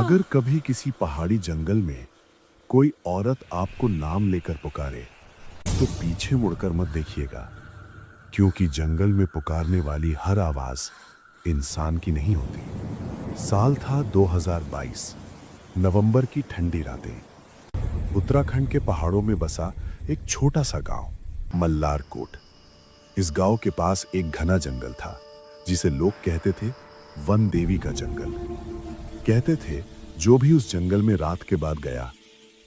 अगर कभी किसी पहाड़ी जंगल में कोई औरत आपको नाम लेकर पुकारे तो पीछे मुड़कर मत देखिएगा, क्योंकि जंगल में पुकारने वाली हर आवाज इंसान की नहीं होती। साल था 2022। नवंबर की ठंडी रातें। उत्तराखंड के पहाड़ों में बसा एक छोटा सा गांव मल्लारकोट। इस गांव के पास एक घना जंगल था जिसे लोग कहते थे वन देवी का जंगल। कहते थे जो भी उस जंगल में रात के बाद गया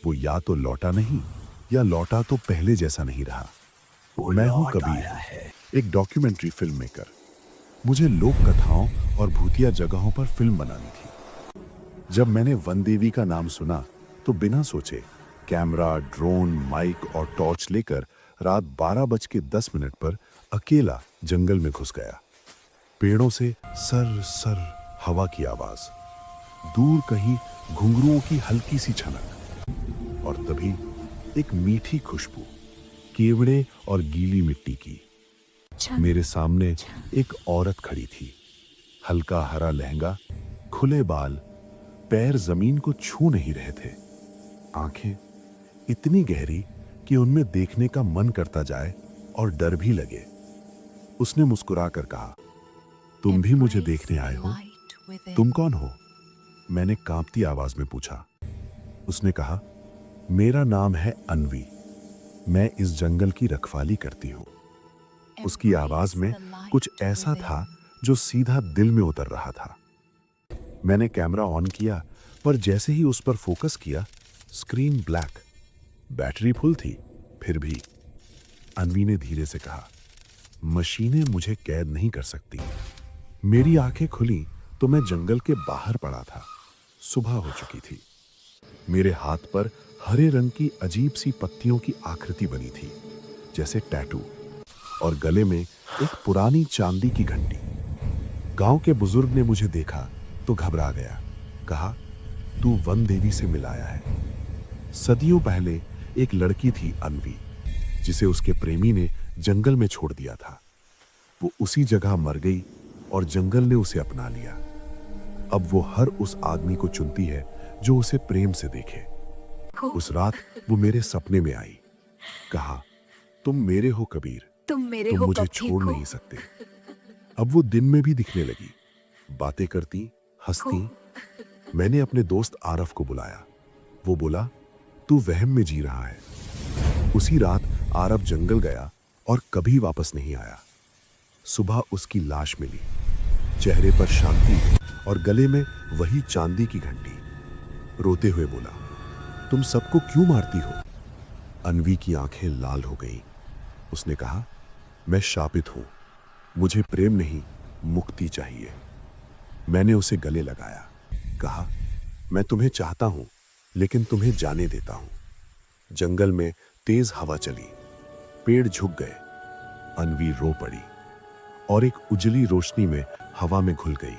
वो या तो लौटा नहीं या लौटा तो पहले जैसा नहीं रहा। मैं हूं कबीर, एक डॉक्यूमेंट्री फिल्म मेकर। मुझे लोक कथाओं और भूतिया जगहों पर फिल्म बनानी थी। जब मैंने वन देवी का नाम सुना तो बिना सोचे कैमरा, ड्रोन, माइक और टॉर्च लेकर रात 12:10 पर अकेला जंगल में घुस गया। पेड़ों से सर सर हवा की आवाज, दूर कहीं घुंघरुओं की हल्की सी छनक, और तभी एक मीठी खुशबू केवड़े और गीली मिट्टी की। मेरे सामने एक औरत खड़ी थी। हल्का हरा लहंगा, खुले बाल, पैर जमीन को छू नहीं रहे थे। आंखें इतनी गहरी कि उनमें देखने का मन करता जाए और डर भी लगे। उसने मुस्कुराकर कहा, तुम भी मुझे देखने आए हो? तुम कौन हो? मैंने कांपती आवाज में पूछा। उसने कहा, मेरा नाम है अन्वी। मैं इस जंगल की रखवाली करती हूँ। उसकी आवाज में कुछ ऐसा था जो सीधा दिल में उतर रहा था। मैंने कैमरा ऑन किया, पर जैसे ही उस पर फोकस किया, स्क्रीन ब्लैक। बैटरी फुल थी, फिर भी। अन्वी ने धीरे से कहा, मशीनें मुझे कैद नहीं कर सकती। मेरी आंखें खुली तो मैं जंगल के बाहर पड़ा था। सुबह हो चुकी थी। मेरे हाथ पर हरे रंग की अजीब सी पत्तियों की आकृति बनी थी, जैसे टैटू, और गले में एक पुरानी चांदी की घंटी। गांव के बुजुर्ग ने मुझे देखा तो घबरा गया। कहा, तू वन देवी से मिलाया है। सदियों पहले एक लड़की थी अन्वी, जिसे उसके प्रेमी ने जंगल में छोड़ दिया था। वो उसी जगह मर गई और जंगल ने उसे अपना लिया। अब वो हर उस आदमी को चुनती है जो उसे प्रेम से देखे। उस रात वो मेरे सपने में आई। कहा, तुम मेरे हो कबीर, तुम मुझे छोड़ नहीं सकते। अब वो दिन में भी दिखने लगी, बातें करती, हंसती। मैंने अपने दोस्त आरफ को बुलाया। वो बोला, तू वहम में जी रहा है। उसी रात आरफ जंगल गया और कभी वापस नहीं आया। सुबह उसकी लाश मिली, चेहरे पर शांति और गले में वही चांदी की घंटी। रोते हुए बोला, तुम सबको क्यों मारती हो? अन्वी की आंखें लाल हो गईं। उसने कहा, मैं शापित हूं। मुझे प्रेम नहीं, मुक्ति चाहिए। मैंने उसे गले लगाया। कहा, मैं तुम्हें चाहता हूं, लेकिन तुम्हें जाने देता हूं। जंगल में तेज हवा चली, पेड़ झुक गए। अन्वी रो पड़ी और एक उजली रोशनी में हवा में घुल गई।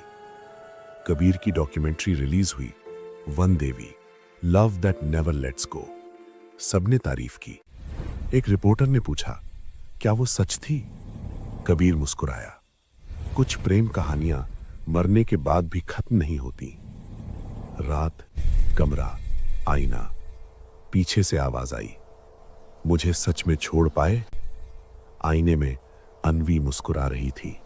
कबीर की डॉक्यूमेंट्री रिलीज हुई, one Devi, love that never let's go. सबने तारीफ की। एक रिपोर्टर ने पूछा, क्या वो सच थी? कबीर मुस्कुराया। कुछ प्रेम कहानियां मरने के बाद भी खत्म नहीं होती। रात, कमरा, आईना। पीछे से आवाज आई, मुझे सच में छोड़ पाए? आईने में अन्वी मुस्कुरा रही थी।